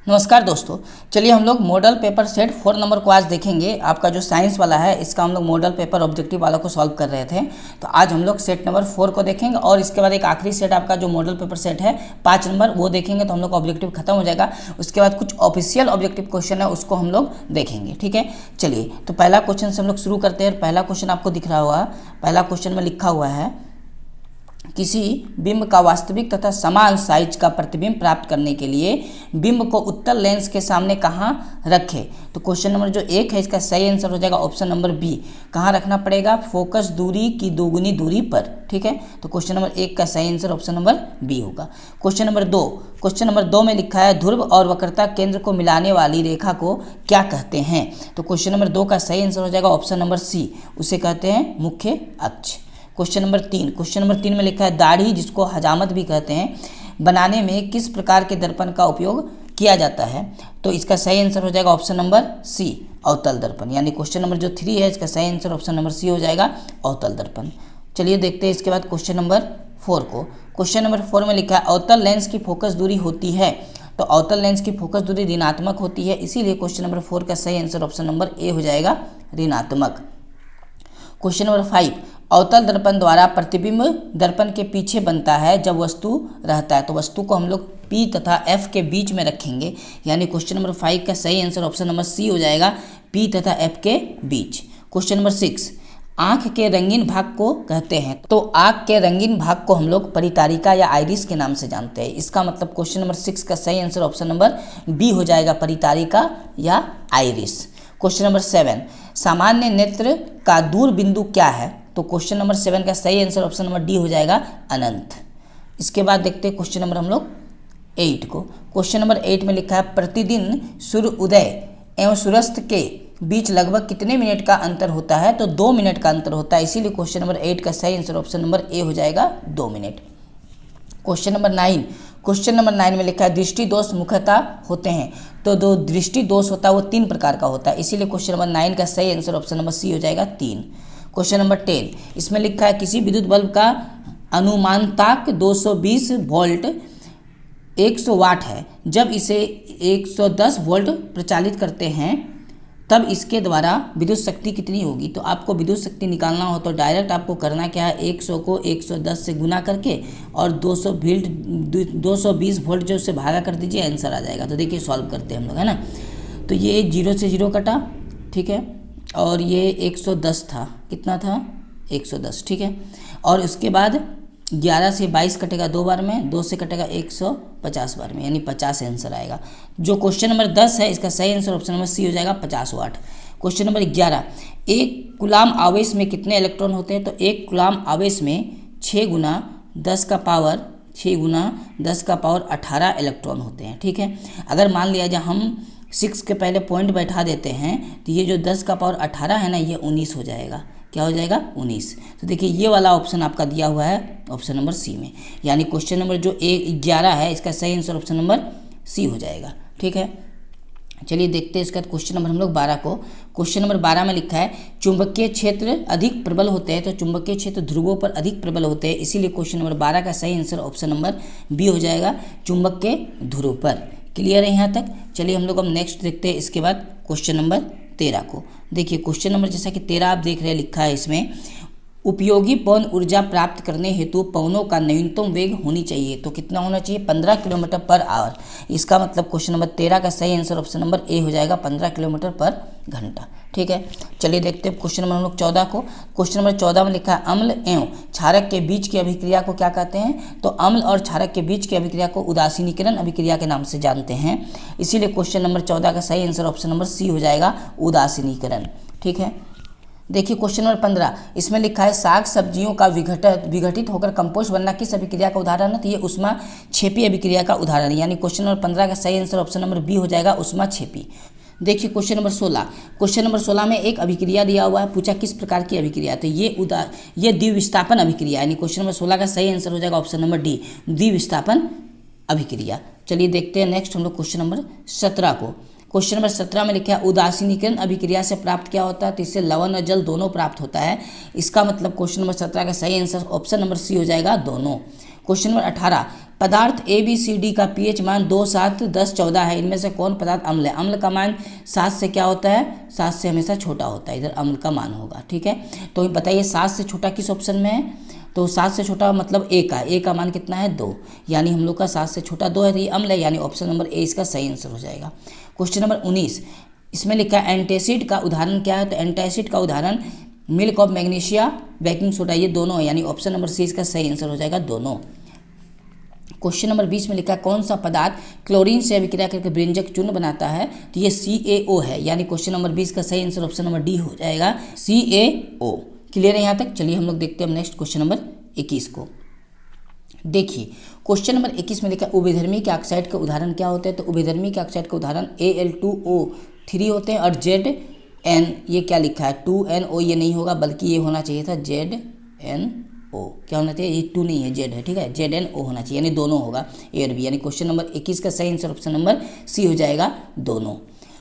नमस्कार दोस्तों, चलिए हम लोग मॉडल पेपर सेट 4 नंबर को आज देखेंगे। आपका जो साइंस वाला है इसका हम लोग मॉडल पेपर ऑब्जेक्टिव वाला को सॉल्व कर रहे थे, तो आज हम लोग सेट नंबर 4 को देखेंगे और इसके बाद एक आखिरी सेट आपका जो मॉडल पेपर सेट है 5 नंबर वो देखेंगे, तो हम लोग ऑब्जेक्टिव खत्म हो जाएगा। उसके बाद कुछ ऑफिशियल ऑब्जेक्टिव क्वेश्चन है उसको हम लोग देखेंगे, ठीक है। चलिए तो पहला क्वेश्चन से हम लोग शुरू करते हैं। पहला क्वेश्चन आपको दिख रहा होगा, पहला क्वेश्चन में लिखा हुआ है किसी बिंब का वास्तविक तथा समान साइज का प्रतिबिंब प्राप्त करने के लिए बिंब को उत्तल लेंस के सामने कहाँ रखें। तो क्वेश्चन नंबर जो 1 है इसका सही आंसर हो जाएगा ऑप्शन नंबर बी। कहाँ रखना पड़ेगा? फोकस दूरी की दोगुनी दूरी पर, ठीक है। तो क्वेश्चन नंबर 1 का सही आंसर ऑप्शन नंबर बी होगा। क्वेश्चन नंबर 2 में लिखा है ध्रुव और वक्रता केंद्र को मिलाने वाली रेखा को क्या कहते हैं। तो क्वेश्चन नंबर 2 का सही आंसर हो जाएगा ऑप्शन नंबर सी, उसे कहते हैं मुख्य अक्ष। क्वेश्चन नंबर 3 में लिखा है दाढ़ी, जिसको हजामत भी कहते हैं, बनाने में किस प्रकार के दर्पण का उपयोग किया जाता है। तो इसका सही आंसर हो जाएगा ऑप्शन नंबर सी, अवतल दर्पण। यानी क्वेश्चन नंबर जो 3 है इसका सही आंसर ऑप्शन नंबर सी हो जाएगा, अवतल दर्पण। चलिए देखते हैं इसके बाद क्वेश्चन नंबर 4 को। क्वेश्चन नंबर 4 में लिखा है अवतल लेंस की फोकस दूरी होती है। तो अवतल लेंस की फोकस दूरी ऋणात्मक होती है, इसीलिए क्वेश्चन नंबर 4 का सही आंसर ऑप्शन नंबर ए हो जाएगा, ऋणात्मक। क्वेश्चन नंबर 5, अवतल दर्पण द्वारा प्रतिबिंब दर्पण के पीछे बनता है जब वस्तु रहता है। तो वस्तु को हम लोग P तथा F के बीच में रखेंगे, यानी क्वेश्चन नंबर 5 का सही आंसर ऑप्शन नंबर सी हो जाएगा, P तथा F के बीच। क्वेश्चन नंबर 6, आँख के रंगीन भाग को कहते हैं। तो आँख के रंगीन भाग को हम लोग परितारिका या आइरिस के नाम से जानते हैं। इसका मतलब क्वेश्चन नंबर 6 का सही आंसर ऑप्शन नंबर बी हो जाएगा, परितारिका या आइरिस। क्वेश्चन नंबर 7, सामान्य नेत्र का दूर बिंदु क्या है। तो क्वेश्चन नंबर 7 का सही आंसर ऑप्शन नंबर डी हो जाएगा, अनंत। इसके बाद देखते हैं क्वेश्चन नंबर हम लोग 8 को। क्वेश्चन नंबर 8 में लिखा है प्रतिदिन सूर्योदय एवं सूर्यास्त के बीच लगभग कितने मिनट का अंतर होता है। तो 2 मिनट का अंतर होता है, इसीलिए क्वेश्चन नंबर 8 का सही आंसर ऑप्शन नंबर ए हो जाएगा, 2 मिनट। क्वेश्चन नंबर 9 में लिखा है दृष्टि दोष मुख्यतः होते हैं। तो जो दृष्टि दोष होता है वो 3 प्रकार का होता है, इसीलिए क्वेश्चन नंबर 9 का सही आंसर ऑप्शन नंबर सी हो जाएगा, 3। क्वेश्चन नंबर 10, इसमें लिखा है किसी विद्युत बल्ब का अनुमानताक 220 वोल्ट 100 वाट है। जब इसे 110 वोल्ट प्रचालित करते हैं तब इसके द्वारा विद्युत शक्ति कितनी होगी। तो आपको विद्युत शक्ति निकालना हो तो डायरेक्ट आपको करना क्या है, 100 को 110 से गुना करके और 220 वोल्ट जो उससे भागा कर दीजिए, आंसर आ जाएगा। तो देखिए सॉल्व करते हैं हम लोग, है ना। तो ये 0 से 0 कटा, ठीक है, और ये 110 था, कितना था 110, ठीक है। और उसके बाद 11 से 22 कटेगा 2 बार में, 2 से कटेगा 150 बार में, यानी 50 आंसर आएगा। जो क्वेश्चन नंबर 10 है इसका सही आंसर ऑप्शन नंबर सी हो जाएगा, 50 वाट। क्वेश्चन नंबर 11, एक कूलाम आवेश में कितने इलेक्ट्रॉन होते हैं। तो एक कूलाम आवेश में 6 गुना 10 का पावर 18 इलेक्ट्रॉन होते हैं, ठीक है। अगर मान लिया जाए हम 6 के पहले पॉइंट बैठा देते हैं तो ये जो 10 का पावर 18 है ना, ये 19 हो जाएगा। क्या हो जाएगा? 19। तो देखिए ये वाला ऑप्शन आपका दिया हुआ है ऑप्शन नंबर सी में, यानी क्वेश्चन नंबर जो 11 है इसका सही आंसर ऑप्शन नंबर सी हो जाएगा, ठीक है। चलिए देखते हैं इसका क्वेश्चन नंबर हम लोग 12 को। क्वेश्चन नंबर 12 में लिखा है चुंबकीय क्षेत्र अधिक प्रबल होते हैं। तो चुंबकीय क्षेत्र ध्रुवों पर अधिक प्रबल होते हैं, इसीलिए क्वेश्चन नंबर 12 का सही आंसर ऑप्शन नंबर बी हो जाएगा, चुंबक के ध्रुव पर। क्लियर है यहाँ तक? चलिए हम लोग अब नेक्स्ट देखते हैं इसके बाद क्वेश्चन नंबर 13 को। देखिए क्वेश्चन नंबर जैसा कि 13 आप देख रहे हैं, लिखा है इसमें उपयोगी पवन ऊर्जा प्राप्त करने हेतु पवनों का न्यूनतम वेग होनी चाहिए। तो कितना होना चाहिए? 15 किलोमीटर पर आवर। इसका मतलब क्वेश्चन नंबर 13 का सही आंसर ऑप्शन नंबर ए हो जाएगा, 15 किलोमीटर पर घंटा, ठीक है। चलिए देखते हैं क्वेश्चन नंबर हम लोग 14 को। क्वेश्चन नंबर 14 में लिखा है अम्ल एवं क्षारक के बीच की अभिक्रिया को क्या कहते हैं। तो अम्ल और क्षारक के बीच की अभिक्रिया को उदासीनीकरण अभिक्रिया के नाम से जानते हैं, इसीलिए क्वेश्चन नंबर 14 का सही आंसर ऑप्शन नंबर सी हो जाएगा, उदासीनीकरण, ठीक है। देखिए क्वेश्चन नंबर 15, इसमें लिखा है साग सब्जियों का विघटित होकर कंपोस्ट बनना किस अभिक्रिया का उदाहरण है। तो ये ऊष्माक्षेपी अभिक्रिया का उदाहरण है, यानी क्वेश्चन नंबर 15 का सही आंसर ऑप्शन नंबर बी हो जाएगा, ऊष्माक्षेपी। देखिए क्वेश्चन नंबर 16 में एक अभिक्रिया दिया हुआ है, पूछा किस प्रकार की अभिक्रिया। तो ये द्विविस्थापन अभिक्रिया, यानी क्वेश्चन नंबर 16 का सही आंसर हो जाएगा ऑप्शन नंबर डी, द्विविस्थापन अभिक्रिया। चलिए देखते हैं नेक्स्ट हम लोग क्वेश्चन नंबर 17 को। क्वेश्चन नंबर 17 में लिखा है उदासीनीकरण अभिक्रिया से प्राप्त क्या होता है। तो इससे लवण और जल दोनों प्राप्त होता है, इसका मतलब क्वेश्चन नंबर 17 का सही आंसर ऑप्शन नंबर सी हो जाएगा, दोनों। क्वेश्चन नंबर 18, पदार्थ ए बी सी डी का pH मान 2, 7, 10, 14 है, इनमें से कौन पदार्थ अम्ल है? अम्ल का मान 7 से क्या होता है? 7 से हमेशा छोटा होता है, इधर अम्ल का मान होगा। ठीक है, तो बताइए 7 से छोटा किस ऑप्शन में है? तो 7 से छोटा मतलब ए का मान कितना है? 2, यानी हम लोग का 7 से छोटा 2 है, तो ये अम्ल है, यानी ऑप्शन नंबर ए इसका सही आंसर हो जाएगा। क्वेश्चन नंबर 19, इसमें लिखा है एंटासिड का उदाहरण क्या है? तो एंटासिड का उदाहरण milk of magnesia, baking soda, ये दोनों है, यानी ऑप्शन नंबर सी इसका सही आंसर हो जाएगा, दोनों। क्वेश्चन नंबर 20 में लिखा है कौन सा पदार्थ क्लोरीन से अभिक्रिया करके व्यंजक चूर्ण बनाता है? तो ये CaO है, यानी क्वेश्चन नंबर 20 का सही आंसर ऑप्शन नंबर डी हो जाएगा, CaO। क्लियर है यहाँ तक? चलिए हम लोग देखते हैं नेक्स्ट क्वेश्चन नंबर 21 को। देखिए क्वेश्चन नंबर 21 में लिखा है उभयधर्मी के ऑक्साइड के उदाहरण क्या होते हैं? तो उभयधर्मी के ऑक्साइड के उदाहरण Al2O3 होते हैं, और Zn, ये क्या लिखा है? 2NO, ये नहीं होगा, बल्कि ये होना चाहिए था ZnO। क्या होना चाहिए? ये 2 नहीं है, Z है। ठीक है, ZnO होना चाहिए, यानी दोनों होगा, ए और बी, यानी क्वेश्चन नंबर 21 का सही आंसर ऑप्शन नंबर सी हो जाएगा, दोनों।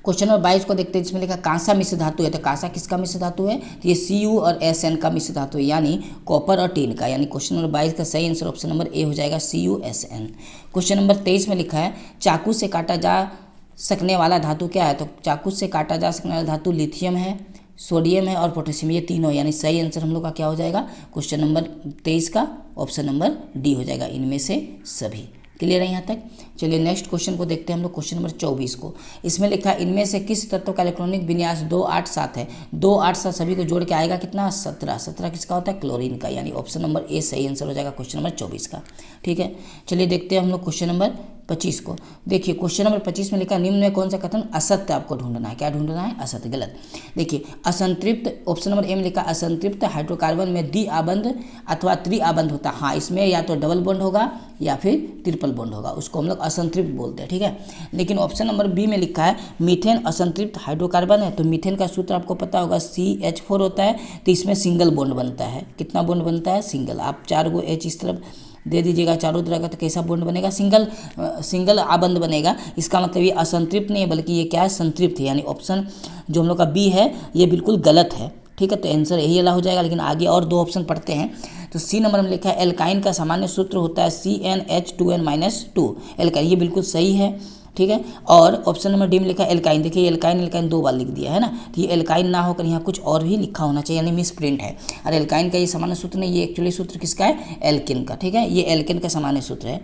क्वेश्चन नंबर 22 को देखते हैं, जिसमें लिखा कांसा मिश्र धातु है। तो कांसा किसका मिश्र धातु है? तो ये Cu और Sn का मिश्र धातु है, यानी कॉपर और टिन का, यानी क्वेश्चन नंबर 22 का सही आंसर ऑप्शन नंबर ए हो जाएगा, CuSn। क्वेश्चन नंबर 23 में लिखा है चाकू से काटा जा सकने वाला धातु क्या है? तो चाकू से काटा जा सकने वाला धातु लिथियम है, सोडियम है और पोटेशियम, ये तीनों, यानी सही आंसर हम लोग का क्या हो जाएगा? क्वेश्चन नंबर 23 का ऑप्शन नंबर डी हो जाएगा, इनमें से सभी। क्लियर है यहाँ तक? चलिए नेक्स्ट क्वेश्चन को देखते हैं हम लोग, क्वेश्चन नंबर 24 को। इसमें लिखा है इनमें से किस तत्व का इलेक्ट्रॉनिक विन्यास 2, 8, 7 है? 2, 8, 7 सभी को जोड़ के आएगा कितना? 17। 17 किसका होता है? क्लोरीन का, यानी ऑप्शन नंबर ए सही आंसर हो जाएगा क्वेश्चन नंबर 24 का। ठीक है, चलिए देखते हैं हम लोग क्वेश्चन नंबर 25 को। देखिए क्वेश्चन नंबर 25 में लिखा निम्न में कौन सा कथन असत्य आपको ढूंढना है? क्या ढूंढना है? असत्य, गलत। देखिए असंतृप्त, ऑप्शन नंबर ए में लिखा असंतृप्त हाइड्रोकार्बन में द्विआबंध अथवा त्रिआबंध होता है। हाँ, इसमें या तो डबल बॉन्ड होगा या फिर ट्रिपल बॉन्ड होगा, उसको हम लोग असंतृप्त बोलते हैं। ठीक है, लेकिन ऑप्शन नंबर बी में लिखा है मीथेन असंतृप्त हाइड्रोकार्बन है। तो मीथेन का सूत्र आपको पता होगा CH4 होता है, तो इसमें सिंगल बॉन्ड बनता है। कितना बॉन्ड बनता है? सिंगल। आप 4 गो H इस तरफ दे दीजिएगा चारों तरह का, तो कैसा बॉन्ड बनेगा? सिंगल आबंध बनेगा। इसका मतलब ये असंतृप्त नहीं है, बल्कि ये क्या है? संतृप्त है, यानी ऑप्शन जो हम लोग का बी है ये बिल्कुल गलत है। ठीक है, तो आंसर यही वाला हो जाएगा। लेकिन आगे और 2 ऑप्शन पढ़ते हैं। तो सी नंबर में लिखा है एल्काइन का सामान्य सूत्र होता है CnH2n-2। एल्काइन, ये बिल्कुल सही है। ठीक है, और ऑप्शन नंबर डी में लिखा है एल्काइन। देखिए एल्काइन 2 बार लिख दिया है ना, तो ये एल्काइन ना होकर यहाँ कुछ और भी लिखा होना चाहिए, यानी मिस प्रिंट है। और एल्काइन का ये सामान्य सूत्र नहीं, ये एक्चुअली सूत्र किसका है? एल्किन का। ठीक है, ये एल्किन का सामान्य सूत्र है,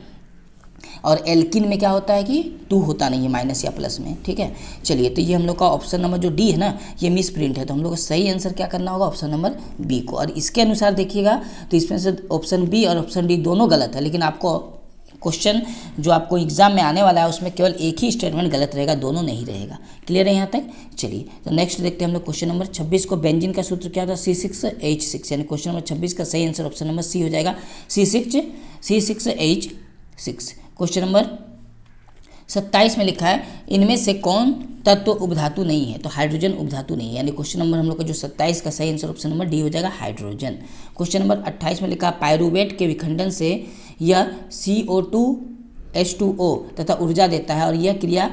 और एल्किन में क्या होता है कि 2 होता नहीं है, माइनस या प्लस में। ठीक है, चलिए तो ये हम लोग का ऑप्शन नंबर जो डी है ना, ये मिस प्रिंट है, तो हम लोग का सही आंसर क्या करना होगा? ऑप्शन नंबर बी को। और इसके अनुसार देखिएगा तो इसमें से ऑप्शन बी और ऑप्शन डी दोनों गलत है, लेकिन आपको क्वेश्चन जो आपको एग्जाम में आने वाला है उसमें केवल एक ही स्टेटमेंट गलत रहेगा, दोनों नहीं रहेगा। क्लियर है यहाँ तक? चलिए तो नेक्स्ट देखते हैं हम लोग क्वेश्चन नंबर 26 को। बेंजीन का सूत्र क्या था? C6H6, यानी क्वेश्चन नंबर 26 का सही आंसर ऑप्शन नंबर सी हो जाएगा, C6H6। क्वेश्चन नंबर 27 में लिखा है इनमें से कौन तत्व उपधातु नहीं है? तो हाइड्रोजन उपधातु नहीं है, यानी क्वेश्चन नंबर हम लोग का जो 27 का सही आंसर ऑप्शन नंबर डी हो जाएगा, हाइड्रोजन। क्वेश्चन नंबर 28 में लिखा पायरुवेट के विखंडन से यह CO2H2O तथा ऊर्जा देता है, और यह क्रिया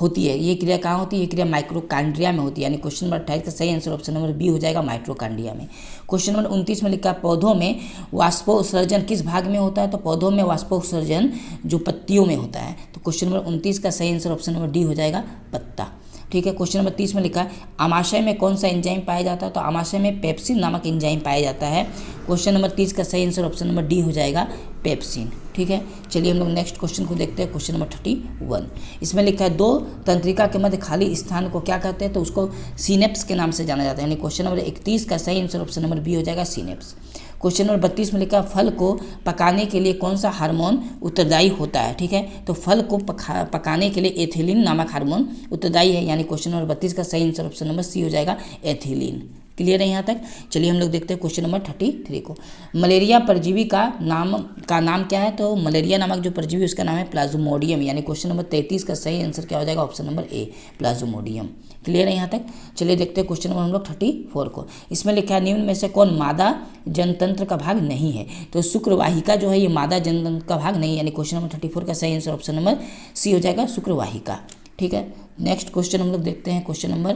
होती है। ये क्रिया कहाँ होती है? ये क्रिया माइक्रोकांड्रिया में होती है, यानी क्वेश्चन नंबर 28 का सही आंसर ऑप्शन नंबर बी हो जाएगा, माइक्रोकांड्रिया में। क्वेश्चन नंबर 29 में लिखा पौधों में वाष्पोत्सर्जन किस भाग में होता है? तो पौधों में वाष्पोत्सर्जन जो पत्तियों में होता है, तो क्वेश्चन नंबर 29 का सही आंसर ऑप्शन नंबर डी हो जाएगा, पत्ता। ठीक है, क्वेश्चन नंबर 30 में लिखा है आमाशय में कौन सा एंजाइम पाया जाता है? तो आमाशय में पेप्सिन नामक एंजाइम पाया जाता है। क्वेश्चन नंबर 30 का सही आंसर ऑप्शन नंबर डी हो जाएगा, पेप्सिन। ठीक है, चलिए हम लोग नेक्स्ट क्वेश्चन को देखते हैं, क्वेश्चन नंबर 31। इसमें लिखा है 2 तंत्रिका के मध्य खाली स्थान को क्या कहते हैं? तो उसको सिनेप्स के नाम से जाना जाता है, यानी क्वेश्चन नंबर 31 का सही आंसर ऑप्शन नंबर बी हो जाएगा, सिनेप्स। क्वेश्चन नंबर 32 में लिखा फल को पकाने के लिए कौन सा हार्मोन उत्तरदायी होता है? ठीक है, तो फल को पकाने के लिए एथिलीन नामक हार्मोन उत्तरदायी है, यानी क्वेश्चन नंबर 32 का सही आंसर ऑप्शन नंबर सी हो जाएगा, एथिलीन। क्लियर है यहाँ तक? चलिए हम लोग देखते हैं क्वेश्चन नंबर 33 को। मलेरिया परजीवी का नाम क्या है? तो मलेरिया नामक जो परजीवी उसका नाम है प्लाज्मोडियम, यानी क्वेश्चन नंबर 33 का सही आंसर क्या हो जाएगा? Option number A, Plasmodium. Clear है यहाँ तक? चलिए देखते हैं क्वेश्चन नंबर हम लोग 34 को। इसमें लिखा है निम्न में से कौन मादा जनतंत्र का भाग नहीं है? तो शुक्रवाहिका जो है ये मादा जनतंत्र का भाग नहीं है, यानी क्वेश्चन नंबर 34 का सही आंसर ऑप्शन नंबर सी हो जाएगा, शुक्रवाहिका। ठीक है, नेक्स्ट क्वेश्चन हम लोग देखते हैं क्वेश्चन नंबर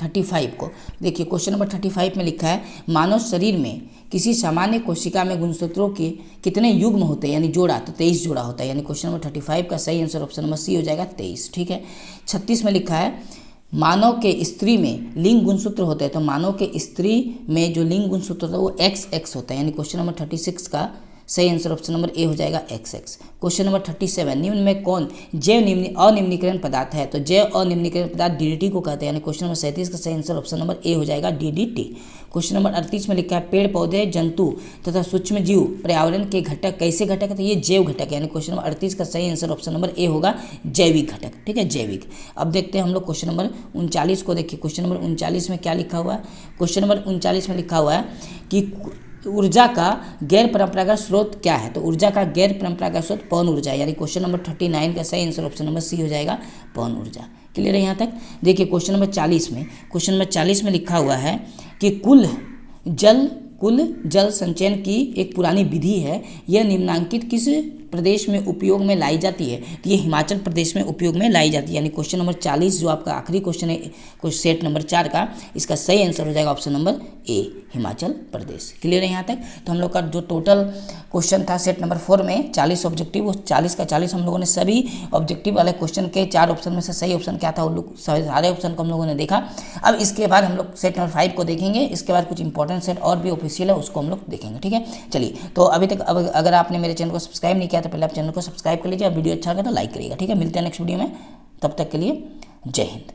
35 को देखिए, क्वेश्चन नंबर 35 में लिखा है मानव शरीर में किसी सामान्य कोशिका में गुणसूत्रों के कितने युग्म होते हैं, यानी जोड़ा, तो 23 जोड़ा होता है, यानी क्वेश्चन नंबर 35 का सही आंसर ऑप्शन नंबर सी हो जाएगा 23। ठीक है। 36 में लिखा है मानव के स्त्री में लिंग गुणसूत्र होते हैं, तो मानव के स्त्री में जो लिंग गुणसूत्र होता है वो XX होता है, यानी क्वेश्चन नंबर 36 का सही आंसर ऑप्शन नंबर ए हो जाएगा XX। क्वेश्चन नंबर 37 निम्न में कौन जैव अनिम्नीकरण पदार्थ है, तो जैव अनिम्नीकरण पदार्थ DDT को कहते हैं, यानी क्वेश्चन नंबर 37 का सही आंसर ऑप्शन नंबर ए हो जाएगा DDT। क्वेश्चन नंबर 38 में लिखा है पेड़ पौधे जंतु तथा सूक्ष्म जीव पर्यावरण के घटक कैसे घटक है, तो ये जैव घटक, यानी क्वेश्चन नंबर 38 का सही आंसर ऑप्शन नंबर ए होगा जैविक घटक। ठीक है, जैविक। अब देखते हैं हम लोग क्वेश्चन नंबर 39 को। देखिए क्वेश्चन नंबर 39 में क्या लिखा हुआ है। क्वेश्चन नंबर 39 में लिखा हुआ है कि ऊर्जा का गैर परंपरागत स्रोत क्या है, तो ऊर्जा का गैर परंपरागत स्रोत पवन ऊर्जा, यानी क्वेश्चन नंबर 39 का सही आंसर ऑप्शन नंबर सी हो जाएगा पवन ऊर्जा। क्लियर है यहाँ तक। देखिए क्वेश्चन नंबर 40 में लिखा हुआ है कि कुल जल संचयन की एक पुरानी विधि है, यह निम्नांकित किस प्रदेश में उपयोग में लाई जाती है, तो ये हिमाचल प्रदेश में उपयोग में लाई जाती है, यानी क्वेश्चन नंबर 40 जो आपका आखिरी क्वेश्चन है सेट नंबर 4 का, इसका सही आंसर हो जाएगा option number A Himachal Pradesh. Clear है यहाँ तक। तो हम लोग का जो टोटल क्वेश्चन था सेट नंबर 4 में 40 ऑब्जेक्टिव, वो 40 का 40 हम लोगों ने सभी ऑब्जेक्टिव वाले क्वेश्चन के 4 ऑप्शन में से सही ऑप्शन क्या था उन लोग सारे ऑप्शन को हम लोगों ने देखा। अब इसके बाद हम लोग सेट नंबर 5 को देखेंगे, इसके बाद कुछ इंपॉर्टेंट सेट और भी ऑफिशियल है उसको हम लोग देखेंगे। ठीक है, चलिए। तो अभी तक अगर आपने मेरे चैनल को सब्सक्राइब नहीं किया तो पहले आप चैनल को सब्सक्राइब कर लीजिए, वीडियो अच्छा लगा तो लाइक करिएगा। ठीक है, मिलते हैं नेक्स्ट वीडियो में, तब तक के लिए जय हिंद।